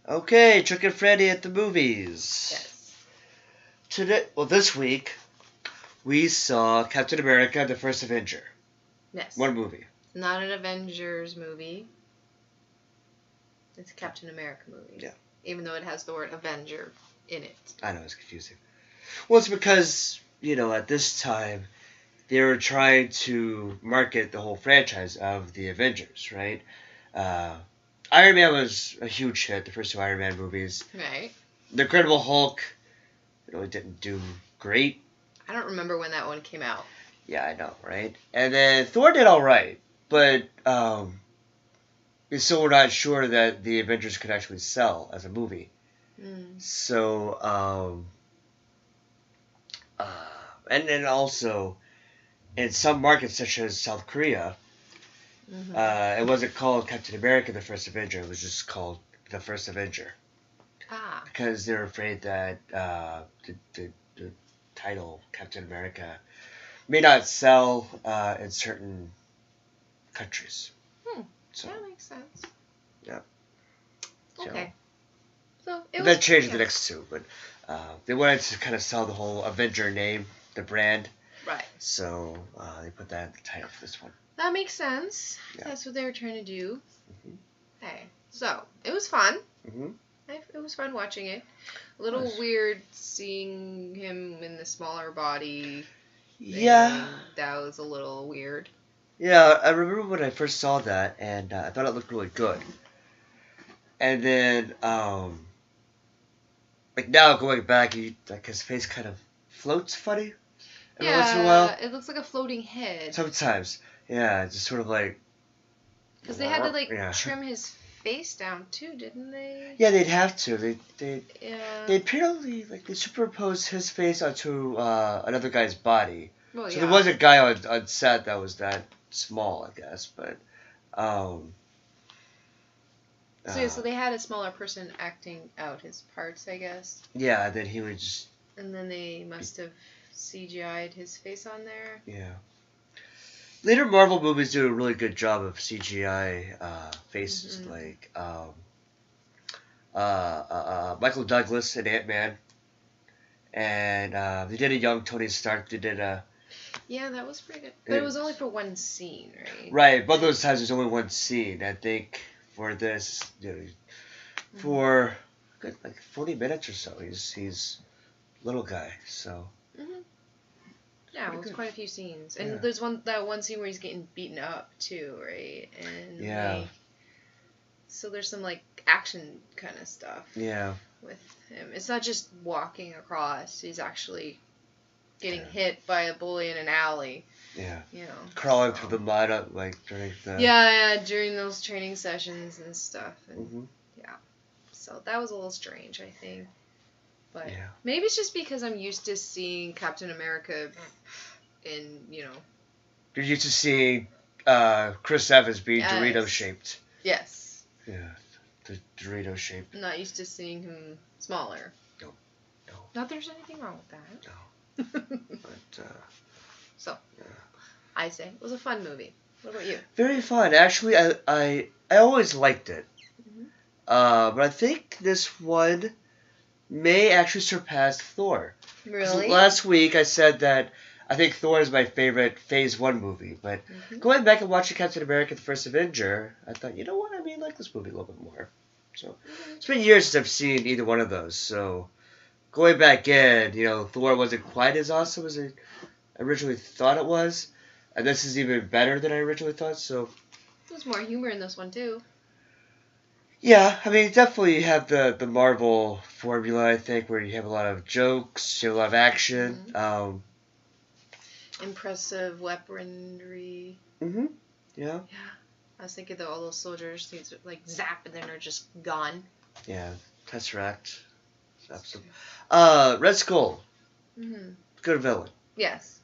Okay, Chuck and Freddy at the movies. Yes. This week, we saw Captain America: The First Avenger. Yes. One movie. Not an Avengers movie. It's a Captain America movie. Yeah. Even though it has the word Avenger in it. I know, it's confusing. Well, it's because, at this time, they were trying to market the whole franchise of the Avengers, right? Iron Man was a huge hit, the first two Iron Man movies. Right. The Incredible Hulk, it didn't do great. I don't remember when that one came out. Yeah, I know, right? And then Thor did all right, but we still were not sure that the Avengers could actually sell as a movie. So, and then also, in some markets such as South Korea, it wasn't called Captain America: The First Avenger. It was just called The First Avenger. Ah. Because they were afraid that the title Captain America may not sell in certain countries. So, that makes sense. Yeah. Okay. So it was. That changed the next two, but they wanted to kind of sell the whole Avenger name, the brand. Right. So they put that in the title for this one. That makes sense. Yeah. That's what they were trying to do. Okay. So it was fun. It was fun watching it. A little weird seeing him in the smaller body. Yeah. That was a little weird. Yeah, I remember when I first saw that, and I thought it looked really good. And then, now going back, his face kind of floats funny every once in a while. It looks like a floating head. Sometimes, yeah, it's just sort of like. Because they had to trim his face down too, didn't they? Yeah, they'd have to. They apparently they superimposed his face onto another guy's body. Well, so there was a guy on set that was that small, I guess, but. So they had a smaller person acting out his parts, I guess. Yeah, then he would just. And then they must have CGI'd his face on there. Yeah. Later Marvel movies do a really good job of CGI faces, like Michael Douglas in Ant-Man, and they did a young Tony Stark. They did a. Yeah, that was pretty good, but it was only for one scene, right? Right, both those times there's only one scene. I think for this, for like 40 minutes or so, he's little guy, so. Yeah, it was quite a few scenes, and there's that one scene where he's getting beaten up too, right? And so there's some like action kind of stuff. Yeah. With him, it's not just walking across; he's actually getting hit by a bully in an alley. Yeah. Crawling through the mud, during the. During those training sessions and stuff, and so that was a little strange, I think. But maybe it's just because I'm used to seeing Captain America in, You're used to seeing Chris Evans being Dorito-shaped. Yes. Yeah, the Dorito-shaped. I'm not used to seeing him smaller. No. Not that there's anything wrong with that. No. But, so, I say it was a fun movie. What about you? Very fun. Actually, I always liked it. But I think this one may actually surpass Thor. Really? Last week I said that I think Thor is my favorite Phase 1 movie, but going back and watching Captain America: The First Avenger, I thought, you know what, I like this movie a little bit more. So it's been years since I've seen either one of those, so going back in, Thor wasn't quite as awesome as I originally thought it was, and this is even better than I originally thought, so. There's more humor in this one, too. Yeah, definitely you have the Marvel formula, I think, where you have a lot of jokes, you have a lot of action. Impressive weaponry. Yeah. Yeah. I was thinking that all those soldiers, things like zap, and then they're just gone. Yeah, Tesseract. Red Skull. Good villain. Yes.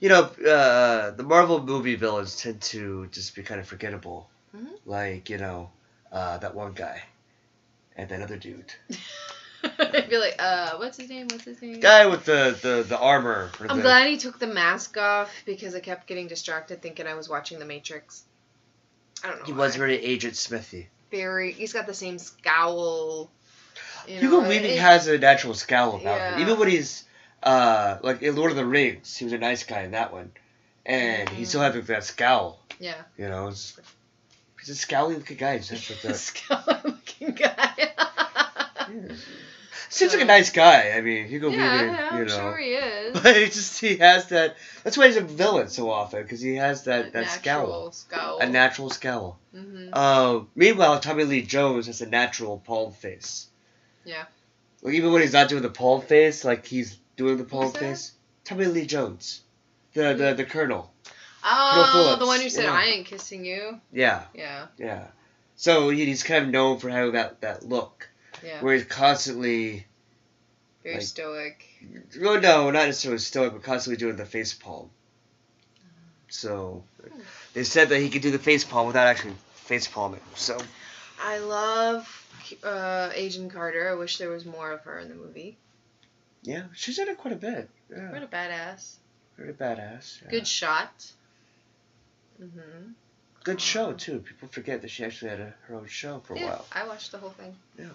The Marvel movie villains tend to just be kind of forgettable. Like, that one guy. And that other dude. I'd be like, what's his name? Guy with the armor. I'm glad he took the mask off because I kept getting distracted thinking I was watching The Matrix. I don't know. He was very Agent Smithy. he's got the same scowl. Hugo Weaving has a natural scowl about him. Even when he's, like in Lord of the Rings, he was a nice guy in that one. And he still having that scowl. Yeah. You know, he's a scowly looking guy. Scowly looking guy. Yeah. Seems like a nice guy. I mean, Hugo Weaving, I'm sure he is. But he has that. That's why he's a villain so often, because he has that scowl. A natural scowl. Mm-hmm. Meanwhile, Tommy Lee Jones has a natural palm face. Yeah. Like, even when he's not doing the palm face, like he's doing the palm face. Tommy Lee Jones, the Colonel. Oh, the one who said, "I ain't kissing you." Yeah. Yeah. Yeah. So he's kind of known for having that look. Yeah. Where he's constantly... Very stoic. Well, no, not necessarily stoic, but constantly doing the face palm. So, they said that he could do the face palm without actually face palming, so... I love Agent Carter. I wish there was more of her in the movie. Yeah, she's in it quite a bit. Yeah. What a badass. Very badass. Yeah. Good shot. Mm-hmm. Good show, too. People forget that she actually had her own show for a while. I watched the whole thing. Yeah.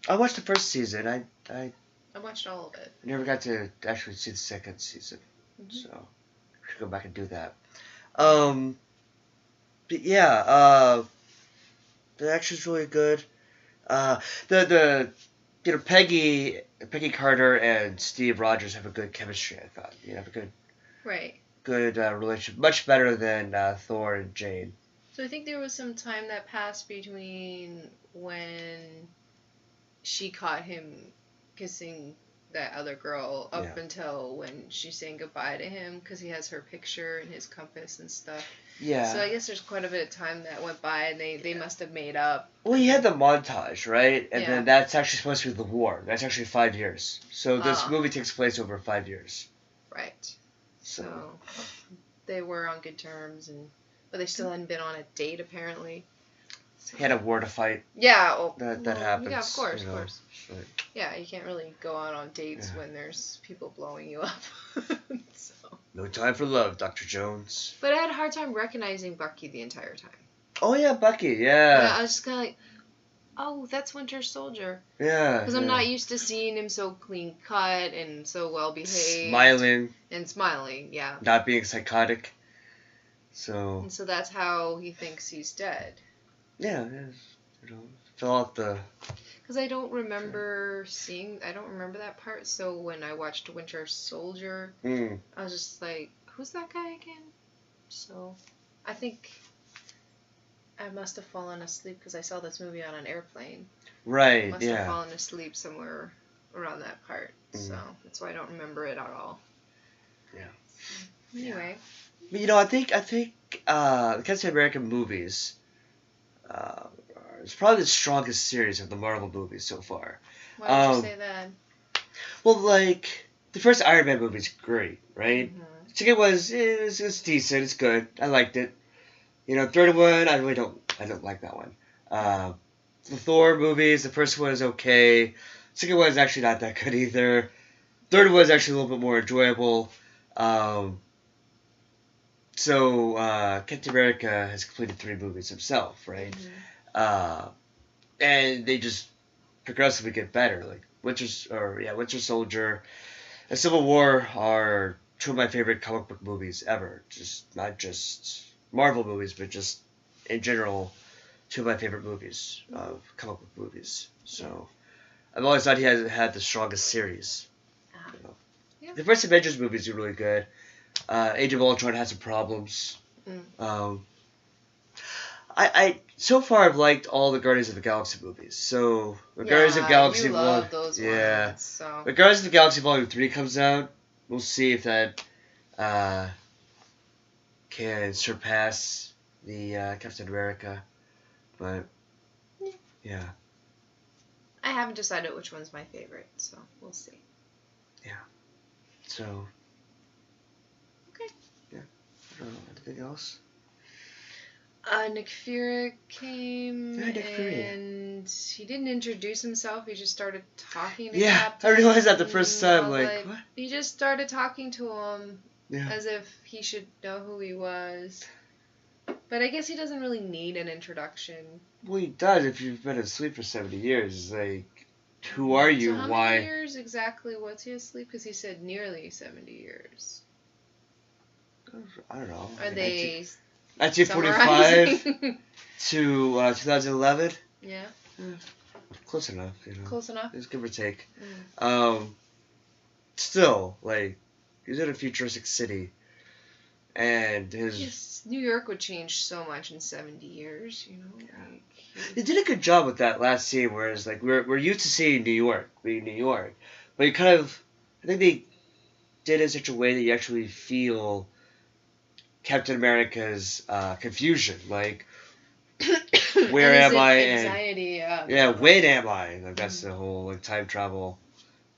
I watched the first season. I watched all of it. Never got to actually see the second season. Mm-hmm. So, I should go back and do that. But yeah, the action's really good. Peggy Carter and Steve Rogers have a good chemistry, I thought. You know, have a good relationship. Much better than Thor and Jane. So I think there was some time that passed between when she caught him kissing that other girl up until when she's saying goodbye to him, because he has her picture and his compass and stuff. Yeah. So I guess there's quite a bit of time that went by, and they must have made up. Well, you had the montage, right? And then that's actually supposed to be the war. That's actually 5 years. So this movie takes place over 5 years. Right. So they were on good terms, but they still hadn't been on a date, apparently. He had a war to fight. Yeah. That happens. Yeah, of course, you know, of course. But... Yeah, you can't really go out on dates when there's people blowing you up. So. No time for love, Dr. Jones. But I had a hard time recognizing Bucky the entire time. Oh, yeah, Bucky, yeah. I was just kind of like, oh, that's Winter Soldier. Yeah. Because I'm not used to seeing him so clean cut and so well behaved. Smiling, yeah. Not being psychotic. And so that's how he thinks he's dead. Yeah, you know, fill out the... Because I don't remember that part, so when I watched Winter Soldier, I was just like, who's that guy again? So, I think I must have fallen asleep because I saw this movie on an airplane. Right, Must have fallen asleep somewhere around that part, so that's why I don't remember it at all. Yeah. Anyway. But, you know, I think the Captain America movies... it's probably the strongest series of the Marvel movies so far. Why would you say that? Well, like, the first Iron Man movie is great, right? Mm-hmm. The second was, it's decent, it's good, I liked it. You know, third one, I don't like that one. The Thor movies, the first one is okay. Second one is actually not that good either. Third one is actually a little bit more enjoyable. So, Captain America has completed 3 movies himself, right? Mm-hmm. And they just progressively get better. Like Winter Soldier and Civil War are 2 of my favorite comic book movies ever. Not just Marvel movies, but just in general, 2 of my favorite movies of comic book movies. So, I've always thought he had the strongest series. You know. Yeah. The First Avengers movies are really good. Age of Ultron has some problems. I so far I've liked all the Guardians of the Galaxy movies. So when Guardians of the Galaxy you love those ones, so. When Guardians of the Galaxy Volume 3 comes out, we'll see if that can surpass the Captain America. But yeah. I haven't decided which one's my favorite, so we'll see. Yeah. So. Okay. Yeah. I don't know. Anything else? Nick Fury came and he didn't introduce himself. He just started talking to Captain. I realized that the first time. Like, what? He just started talking to him as if he should know who he was. But I guess he doesn't really need an introduction. Well, he does if you've been asleep for 70 years. It's like, who are you? So how Why? many years exactly was he asleep? Because he said nearly 70 years. I don't know. Are they 1945 to 2011? Yeah. Close enough, you know. Close enough? It's give or take. Still, like, he's in a futuristic city. And his... Yes, New York would change so much in 70 years, you know? Like, they did a good job with that last scene, whereas, like, we're used to seeing New York, being New York. But you kind of... I think they did it in such a way that you actually feel Captain America's confusion. Like, where am I? Anxiety, yeah, when am I? Like, that's the whole, like, time travel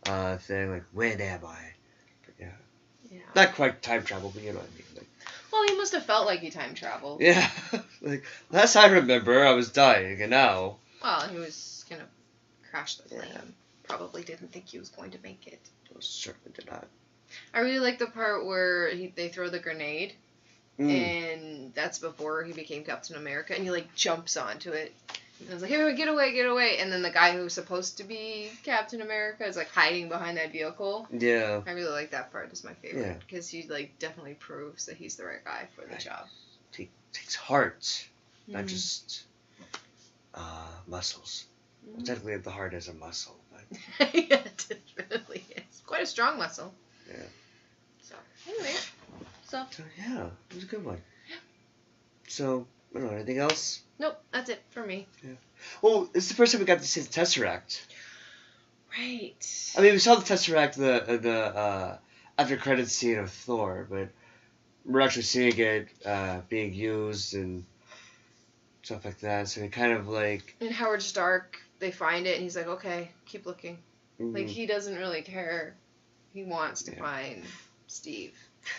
thing. Like, when am I? But, yeah. Not quite time travel, but you know what I mean. Like, well, he must have felt like he time traveled. Yeah. Like, last I remember, I was dying, and now... Well, he was going to crash the plane. Yeah. Probably didn't think he was going to make it. Well, certainly did not. I really like the part where they throw the grenade, and that's before he became Captain America, and he, like, jumps onto it. And I was like, hey, get away, get away. And then the guy who's supposed to be Captain America is, like, hiding behind that vehicle. Yeah. I really like that part. It's my favorite. Because he, like, definitely proves that he's the right guy for the job. Takes heart, not just muscles. Well, technically, the heart is a muscle. But... yeah, it definitely is. Quite a strong muscle. Yeah. So, anyway. So yeah, it was a good one. Yeah. So, I don't know, anything else? Nope, that's it for me. Yeah. Well, it's the first time we got to see the Tesseract. Right. I mean, we saw the Tesseract the after credits scene of Thor, but we're actually seeing it being used and stuff like that. So we kind of like... In Howard Stark, they find it and he's like, okay, keep looking. Mm-hmm. Like, he doesn't really care. He wants to find Steve.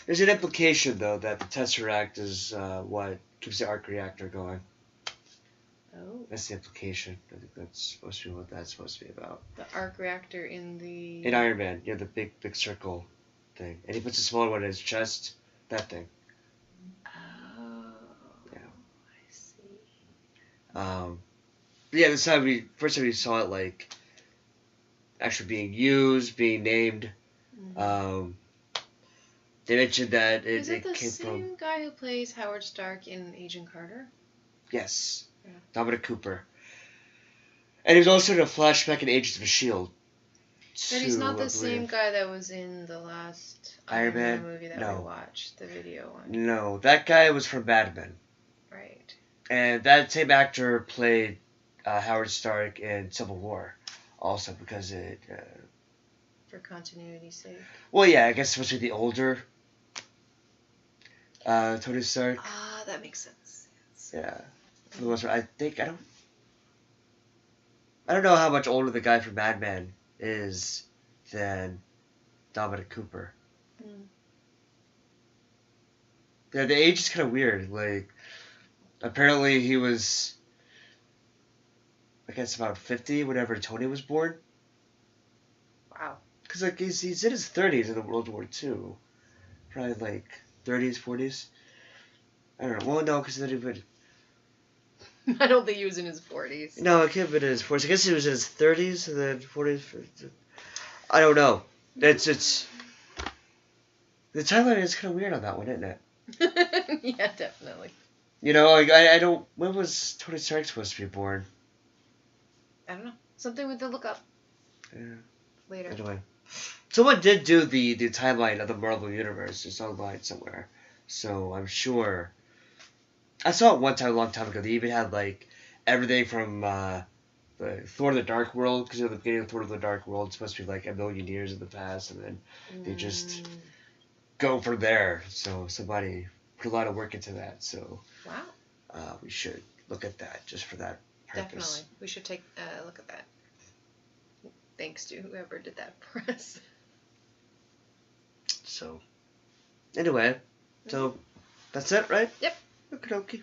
There's an implication, though, that the Tesseract is what keeps the arc reactor going. Oh. That's the implication. I think that's supposed to be what that's supposed to be about. The arc reactor in the... In Iron Man, yeah, the big circle thing. And he puts a smaller one in his chest. That thing. Oh. Yeah. I see. Yeah, this time first time we saw it, like, actually being used, being named. Mm-hmm. They mentioned that it came from... Is it the same guy who plays Howard Stark in Agent Carter? Yes. Yeah. Dominic Cooper. And he was also in a flashback in Agents of S.H.I.E.L.D. But he's not the same guy that was in the last Iron Man movie that we watched, the video one. No, that guy was from Mad Men. Right. And that same actor played Howard Stark in Civil War, also because it... for continuity's sake. Well, yeah, I guess it's supposed to be the older Tony Stark. Ah, that makes sense. Yeah. For the most part, I think, I don't know how much older the guy from Mad Men is than Dominic Cooper. Yeah, the age is kind of weird. Like, apparently he was, I guess, about 50 whenever Tony was born. Wow. Because, like, he's in his 30s in the World War II. Probably, like, 30s, 40s. I don't know. Well, no, because then he would... I don't think he was in his 40s. No, it can't have been in his 40s. I guess he was in his 30s and then 40s. I don't know. It's... The timeline is kind of weird on that one, isn't it? Yeah, definitely. You know, like, I don't... When was Tony Stark supposed to be born? I don't know. Something with the look up. Yeah. Later. Anyway. Someone did do the timeline of the Marvel Universe. It's online somewhere. So, I'm sure... I saw it one time, a long time ago. They even had, like, everything from the Thor the Dark World, because at the beginning of Thor the Dark World, it's supposed to be, like, a million years in the past, and then they just go from there. So, somebody put a lot of work into that. So, wow. We should look at that just for that purpose. Definitely. We should take a look at that. Thanks to whoever did that for us. So, anyway, so that's it, right? Yep. Okie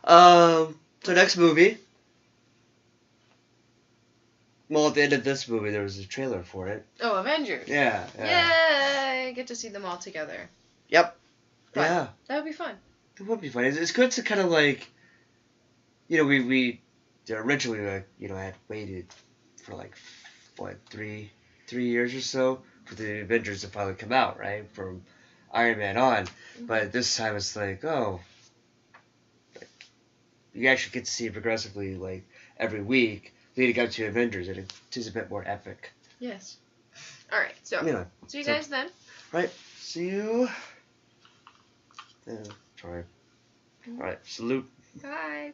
dokie. So next movie. Well, at the end of this movie, there was a trailer for it. Oh, Avengers. Yeah. Yay! Get to see them all together. Yep. Fun. Yeah. That would be fun. It would be fun. It's good to kind of like, we originally had waited for like what 3 years or so for the Avengers to finally come out, right, from Iron Man on. But this time it's like, oh, you actually get to see it progressively like every week leading up to Avengers, and it is a bit more epic. Yes. All right. So see you guys then. Right. See you. Sorry. All right. Salute. Bye.